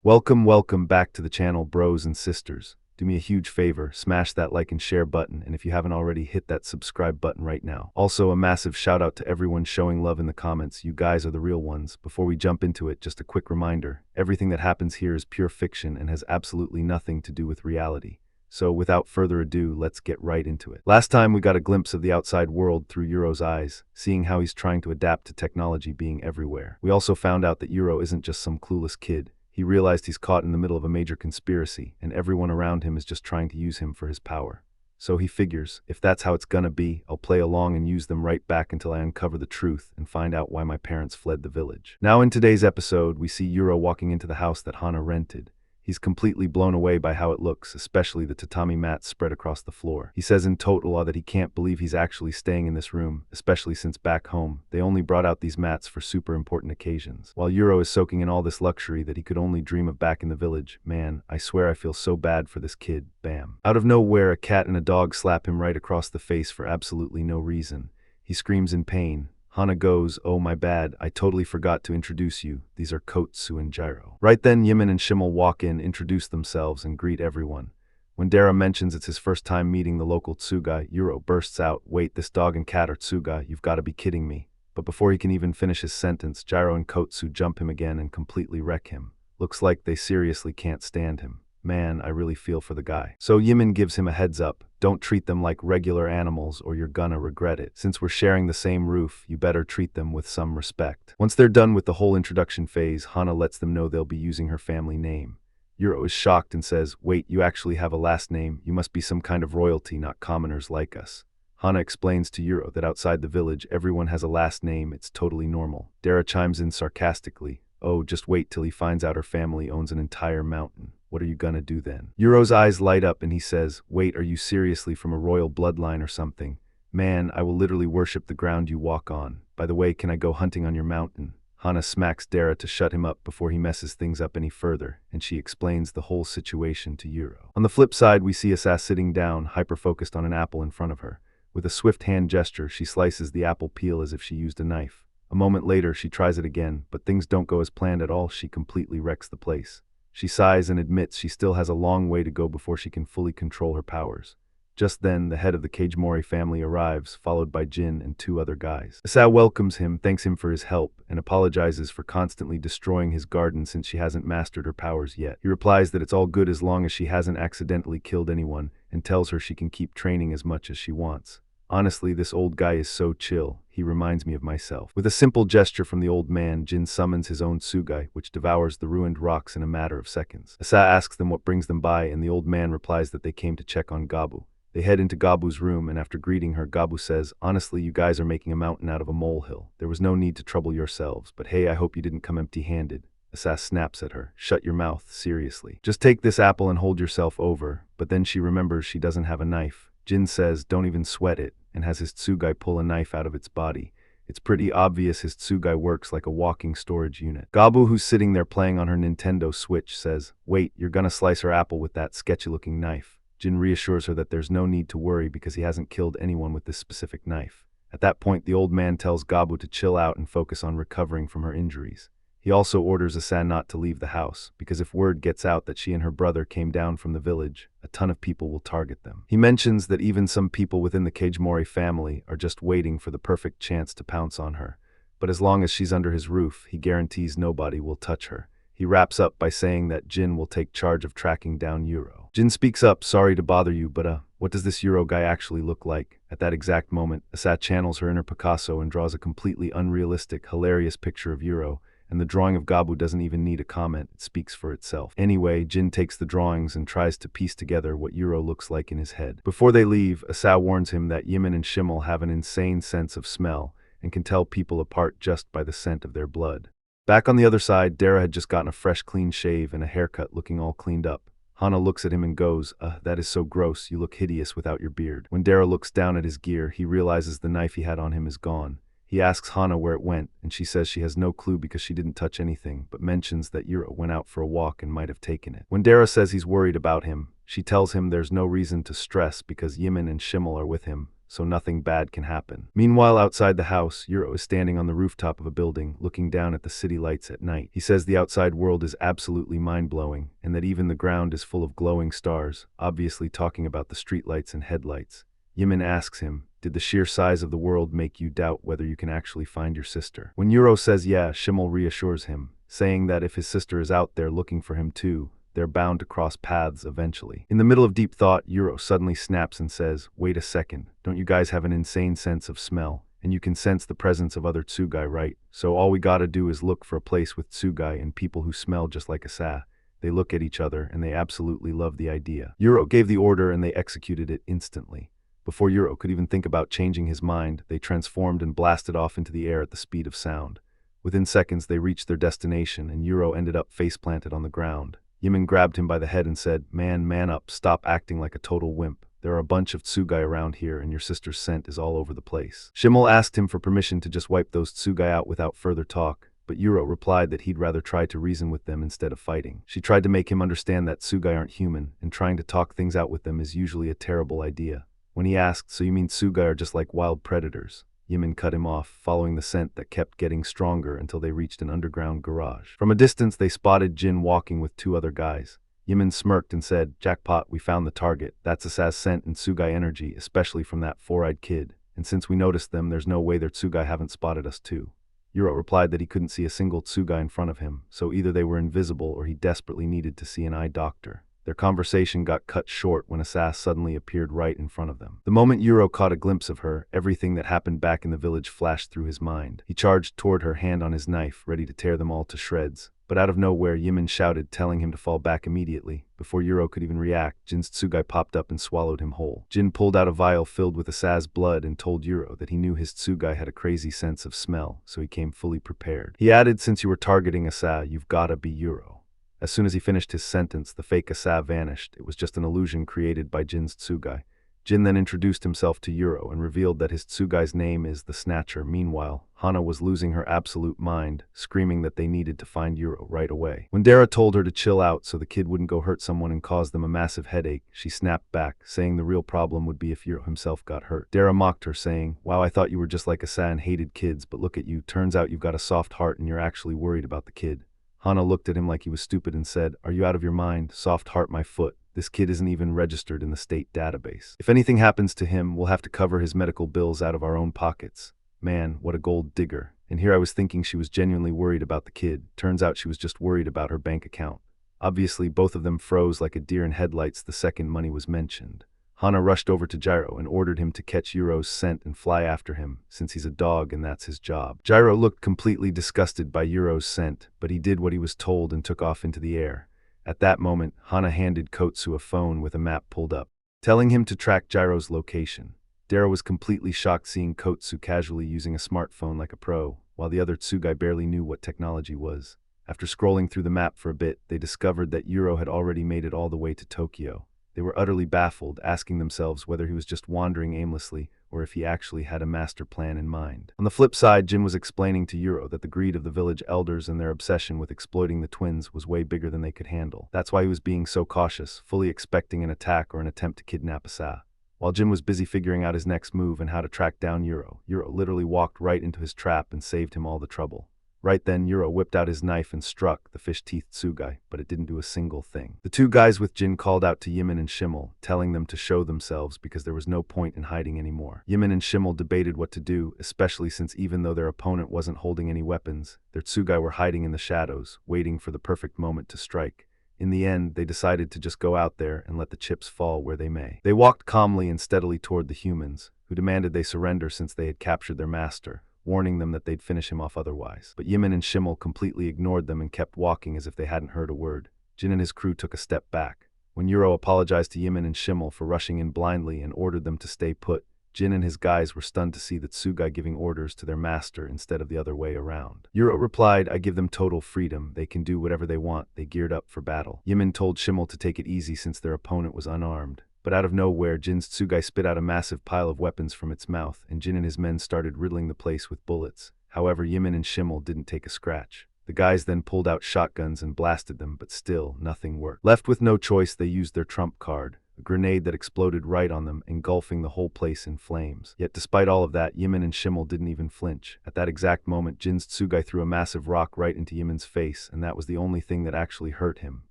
Welcome back to the channel, bros and sisters. Do me a huge favor, smash that like and share button, and if you haven't already, hit that subscribe button right now. Also, a massive shout out to everyone showing love in the comments. You guys are the real ones. Before we jump into it, just a quick reminder, everything that happens here is pure fiction and has absolutely nothing to do with reality. So without further ado, let's get right into it. Last time we got a glimpse of the outside world through Yuro's eyes, seeing how he's trying to adapt to technology being everywhere. We also found out that Yuru isn't just some clueless kid. He realized he's caught in the middle of a major conspiracy, and everyone around him is just trying to use him for his power. So he figures, if that's how it's gonna be, I'll play along and use them right back until I uncover the truth and find out why my parents fled the village. Now in today's episode, we see Yuru walking into the house that Hana rented. He's completely blown away by how it looks, especially the tatami mats spread across the floor. He says in total that he can't believe he's actually staying in this room, especially since back home, they only brought out these mats for super important occasions. While Yuru is soaking in all this luxury that he could only dream of back in the village, man, I swear I feel so bad for this kid, bam. Out of nowhere, a cat and a dog slap him right across the face for absolutely no reason. He screams in pain. Hana goes, "Oh my bad, I totally forgot to introduce you. These are Kotsu and Jiro." Right then, Yimin and Shimmel walk in, introduce themselves, and greet everyone. When Dara mentions it's his first time meeting the local Tsuga, Yuru bursts out, "Wait, this dog and cat are Tsuga, you've got to be kidding me." But before he can even finish his sentence, Jiro and Kotsu jump him again and completely wreck him. Looks like they seriously can't stand him. Man, I really feel for the guy. So Yimin gives him a heads up. Don't treat them like regular animals or you're gonna regret it. Since we're sharing the same roof, you better treat them with some respect. Once they're done with the whole introduction phase, Hana lets them know they'll be using her family name. Yuru is shocked and says, "Wait, you actually have a last name? You must be some kind of royalty, not commoners like us." Hana explains to Yuru that outside the village, everyone has a last name. It's totally normal. Dara chimes in sarcastically, "Oh, just wait till he finds out her family owns an entire mountain. What are you gonna do then?" Yuru's eyes light up and he says, "Wait, are you seriously from a royal bloodline or something? Man, I will literally worship the ground you walk on. By the way, can I go hunting on your mountain?" Hana smacks Dara to shut him up before he messes things up any further, and she explains the whole situation to Yuru. On the flip side, we see Asa sitting down, hyper-focused on an apple in front of her. With a swift hand gesture, she slices the apple peel as if she used a knife. A moment later, she tries it again, but things don't go as planned at all. She completely wrecks the place. She sighs and admits she still has a long way to go before she can fully control her powers. Just then, the head of the Kajimori family arrives, followed by Jin and two other guys. Asa welcomes him, thanks him for his help, and apologizes for constantly destroying his garden since she hasn't mastered her powers yet. He replies that it's all good as long as she hasn't accidentally killed anyone, and tells her she can keep training as much as she wants. Honestly, this old guy is so chill. He reminds me of myself. With a simple gesture from the old man, Jin summons his own Tsugai, which devours the ruined rocks in a matter of seconds. Asa asks them what brings them by, and the old man replies that they came to check on Gabu. They head into Gabu's room, and after greeting her, Gabu says, "Honestly, you guys are making a mountain out of a molehill. There was no need to trouble yourselves, but hey, I hope you didn't come empty-handed." Asa snaps at her, "Shut your mouth, seriously. Just take this apple and hold yourself over," but then she remembers she doesn't have a knife. Jin says, "Don't even sweat it," and has his Tsugai pull a knife out of its body. It's pretty obvious his Tsugai works like a walking storage unit. Gabu, who's sitting there playing on her Nintendo Switch, says, "Wait, you're gonna slice her apple with that sketchy-looking knife." Jin reassures her that there's no need to worry because he hasn't killed anyone with this specific knife. At that point, the old man tells Gabu to chill out and focus on recovering from her injuries. He also orders Asa not to leave the house, because if word gets out that she and her brother came down from the village, a ton of people will target them. He mentions that even some people within the Kajimori family are just waiting for the perfect chance to pounce on her. But as long as she's under his roof, he guarantees nobody will touch her. He wraps up by saying that Jin will take charge of tracking down Yuru. Jin speaks up, "Sorry to bother you, but what does this Yuru guy actually look like?" At that exact moment, Asa channels her inner Picasso and draws a completely unrealistic, hilarious picture of Yuru. And the drawing of Gabu doesn't even need a comment, it speaks for itself. Anyway, Jin takes the drawings and tries to piece together what Yuru looks like in his head. Before they leave, Asa warns him that Yimin and Shimmel have an insane sense of smell and can tell people apart just by the scent of their blood. Back on the other side, Dara had just gotten a fresh clean shave and a haircut, looking all cleaned up. Hana looks at him and goes, "That is so gross, you look hideous without your beard." When Dara looks down at his gear, he realizes the knife he had on him is gone. He asks Hana where it went, and she says she has no clue because she didn't touch anything, but mentions that Yuru went out for a walk and might have taken it. When Dara says he's worried about him, she tells him there's no reason to stress because Yimin and Shimmel are with him, so nothing bad can happen. Meanwhile, outside the house, Yuru is standing on the rooftop of a building, looking down at the city lights at night. He says the outside world is absolutely mind-blowing, and that even the ground is full of glowing stars, obviously talking about the streetlights and headlights. Yimin asks him, did the sheer size of the world make you doubt whether you can actually find your sister? When Yuru says yeah, Schimmel reassures him, saying that if his sister is out there looking for him too, they're bound to cross paths eventually. In the middle of deep thought, Yuru suddenly snaps and says, wait a second, don't you guys have an insane sense of smell? And you can sense the presence of other tsugai, right? So all we gotta do is look for a place with tsugai and people who smell just like Asa. They look at each other and they absolutely love the idea. Yuru gave the order and they executed it instantly. Before Yuru could even think about changing his mind, they transformed and blasted off into the air at the speed of sound. Within seconds, they reached their destination and Yuru ended up face-planted on the ground. Yimin grabbed him by the head and said, man up, stop acting like a total wimp. There are a bunch of tsugai around here and your sister's scent is all over the place. Schimmel asked him for permission to just wipe those tsugai out without further talk, but Yuru replied that he'd rather try to reason with them instead of fighting. She tried to make him understand that tsugai aren't human, and trying to talk things out with them is usually a terrible idea. When he asked, so you mean tsugai are just like wild predators? Yimin cut him off, following the scent that kept getting stronger until they reached an underground garage. From a distance, they spotted Jin walking with two other guys. Yimin smirked and said, jackpot, we found the target. That's Asa's scent and tsugai energy, especially from that four-eyed kid. And since we noticed them, there's no way their tsugai haven't spotted us too. Yuru replied that he couldn't see a single tsugai in front of him, so either they were invisible or he desperately needed to see an eye doctor. Their conversation got cut short when Asa suddenly appeared right in front of them. The moment Yuru caught a glimpse of her, everything that happened back in the village flashed through his mind. He charged toward her, hand on his knife, ready to tear them all to shreds. But out of nowhere, Yimin shouted, telling him to fall back immediately. Before Yuru could even react, Jin's tsugai popped up and swallowed him whole. Jin pulled out a vial filled with Asa's blood and told Yuru that he knew his tsugai had a crazy sense of smell, so he came fully prepared. He added, since you were targeting Asa, you've gotta be Yuru. As soon as he finished his sentence, the fake Asa vanished. It was just an illusion created by Jin's tsugai. Jin then introduced himself to Yuru and revealed that his tsugai's name is the Snatcher. Meanwhile, Hana was losing her absolute mind, screaming that they needed to find Yuru right away. When Dara told her to chill out so the kid wouldn't go hurt someone and cause them a massive headache, she snapped back, saying the real problem would be if Yuru himself got hurt. Dara mocked her, saying, wow, I thought you were just like Asa and hated kids, but look at you, turns out you've got a soft heart and you're actually worried about the kid. Hana looked at him like he was stupid and said, are you out of your mind? Soft heart my foot. This kid isn't even registered in the state database. If anything happens to him, we'll have to cover his medical bills out of our own pockets. Man, what a gold digger. And here I was thinking she was genuinely worried about the kid. Turns out she was just worried about her bank account. Obviously, both of them froze like a deer in headlights the second money was mentioned. Hana rushed over to Gyro and ordered him to catch Yuru's scent and fly after him, since he's a dog and that's his job. Gyro looked completely disgusted by Yuru's scent, but he did what he was told and took off into the air. At that moment, Hana handed Kotsu a phone with a map pulled up, telling him to track Gyro's location. Dara was completely shocked seeing Kotsu casually using a smartphone like a pro, while the other tsugai barely knew what technology was. After scrolling through the map for a bit, they discovered that Yuru had already made it all the way to Tokyo. They were utterly baffled, asking themselves whether he was just wandering aimlessly or if he actually had a master plan in mind. On the flip side, Jin was explaining to Yuru that the greed of the village elders and their obsession with exploiting the twins was way bigger than they could handle. That's why he was being so cautious, fully expecting an attack or an attempt to kidnap Asa. While Jin was busy figuring out his next move and how to track down Yuru, Yuru literally walked right into his trap and saved him all the trouble. Right then, Yuru whipped out his knife and struck the fish-teeth tsugai, but it didn't do a single thing. The two guys with Jin called out to Yimin and Schimmel, telling them to show themselves because there was no point in hiding anymore. Yimin and Schimmel debated what to do, especially since even though their opponent wasn't holding any weapons, their tsugai were hiding in the shadows, waiting for the perfect moment to strike. In the end, they decided to just go out there and let the chips fall where they may. They walked calmly and steadily toward the humans, who demanded they surrender since they had captured their master, warning them that they'd finish him off otherwise. But Yimin and Schimmel completely ignored them and kept walking as if they hadn't heard a word. Jin and his crew took a step back. When Yuru apologized to Yimin and Schimmel for rushing in blindly and ordered them to stay put, Jin and his guys were stunned to see the tsugai giving orders to their master instead of the other way around. Yuru replied, I give them total freedom. They can do whatever they want. They geared up for battle. Yimin told Schimmel to take it easy since their opponent was unarmed. But out of nowhere, Jin's tsugai spit out a massive pile of weapons from its mouth, and Jin and his men started riddling the place with bullets. However, Yimin and Schimmel didn't take a scratch. The guys then pulled out shotguns and blasted them, but still, nothing worked. Left with no choice, they used their trump card, a grenade that exploded right on them, engulfing the whole place in flames. Yet despite all of that, Yimin and Schimmel didn't even flinch. At that exact moment, Jin's Tsugai threw a massive rock right into Yimin's face, and that was the only thing that actually hurt him,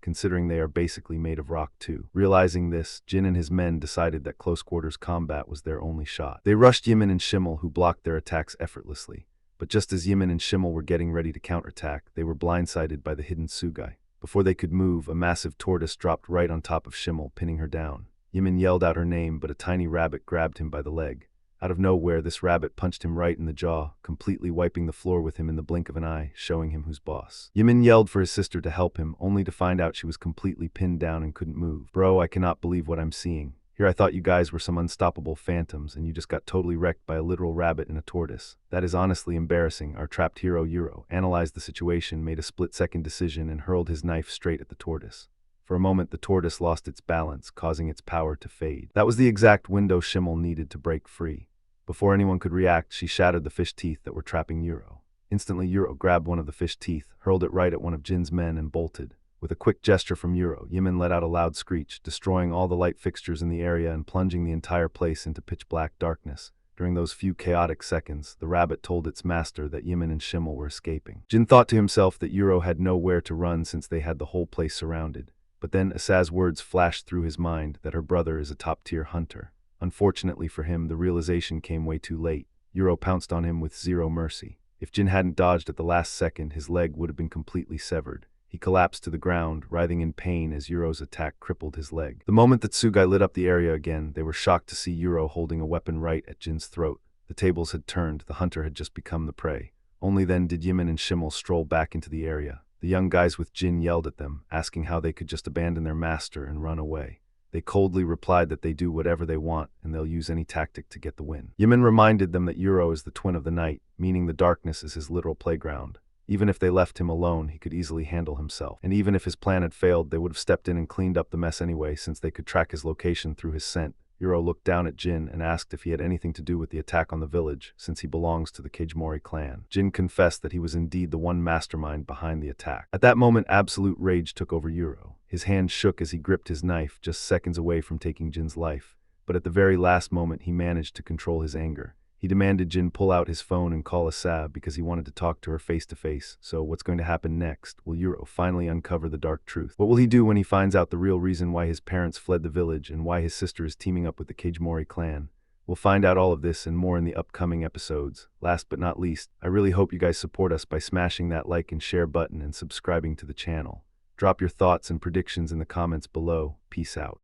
considering they are basically made of rock too. Realizing this, Jin and his men decided that close quarters combat was their only shot. They rushed Yimin and Schimmel, who blocked their attacks effortlessly. But just as Yimin and Schimmel were getting ready to counterattack, they were blindsided by the hidden Tsugai. Before they could move, a massive tortoise dropped right on top of Schimmel, pinning her down. Yimin yelled out her name, but a tiny rabbit grabbed him by the leg. Out of nowhere, this rabbit punched him right in the jaw, completely wiping the floor with him in the blink of an eye, showing him who's boss. Yimin yelled for his sister to help him, only to find out she was completely pinned down and couldn't move. Bro, I cannot believe what I'm seeing. Here I thought you guys were some unstoppable phantoms, and you just got totally wrecked by a literal rabbit and a tortoise. That is honestly embarrassing. Our trapped hero Yuru analyzed the situation, made a split-second decision, and hurled his knife straight at the tortoise. For a moment, the tortoise lost its balance, causing its power to fade. That was the exact window Schimmel needed to break free. Before anyone could react, she shattered the fish teeth that were trapping Yuru. Instantly, Yuru grabbed one of the fish teeth, hurled it right at one of Jin's men, and bolted. With a quick gesture from Yuru, Yimin let out a loud screech, destroying all the light fixtures in the area and plunging the entire place into pitch-black darkness. During those few chaotic seconds, the rabbit told its master that Yimin and Schimmel were escaping. Jin thought to himself that Yuru had nowhere to run since they had the whole place surrounded. But then Asa's words flashed through his mind that her brother is a top-tier hunter. Unfortunately for him, the realization came way too late. Yuru pounced on him with zero mercy. If Jin hadn't dodged at the last second, his leg would have been completely severed. He collapsed to the ground, writhing in pain as Yuru's attack crippled his leg. The moment that Tsugai lit up the area again, they were shocked to see Yuru holding a weapon right at Jin's throat. The tables had turned, the hunter had just become the prey. Only then did Yimin and Schimmel stroll back into the area. The young guys with Jin yelled at them, asking how they could just abandon their master and run away. They coldly replied that they do whatever they want and they'll use any tactic to get the win. Yimin reminded them that Yuru is the twin of the night, meaning the darkness is his literal playground. Even if they left him alone, he could easily handle himself. And even if his plan had failed, they would have stepped in and cleaned up the mess anyway, since they could track his location through his scent. Yuru looked down at Jin and asked if he had anything to do with the attack on the village, since he belongs to the Kejimori clan. Jin confessed that he was indeed the one mastermind behind the attack. At that moment, absolute rage took over Yuru. His hand shook as he gripped his knife, just seconds away from taking Jin's life. But at the very last moment, he managed to control his anger. He demanded Jin pull out his phone and call Asa because he wanted to talk to her face to face. So what's going to happen next? Will Yuru finally uncover the dark truth? What will he do when he finds out the real reason why his parents fled the village and why his sister is teaming up with the Kejimori clan? We'll find out all of this and more in the upcoming episodes. Last but not least, I really hope you guys support us by smashing that like and share button and subscribing to the channel. Drop your thoughts and predictions in the comments below. Peace out.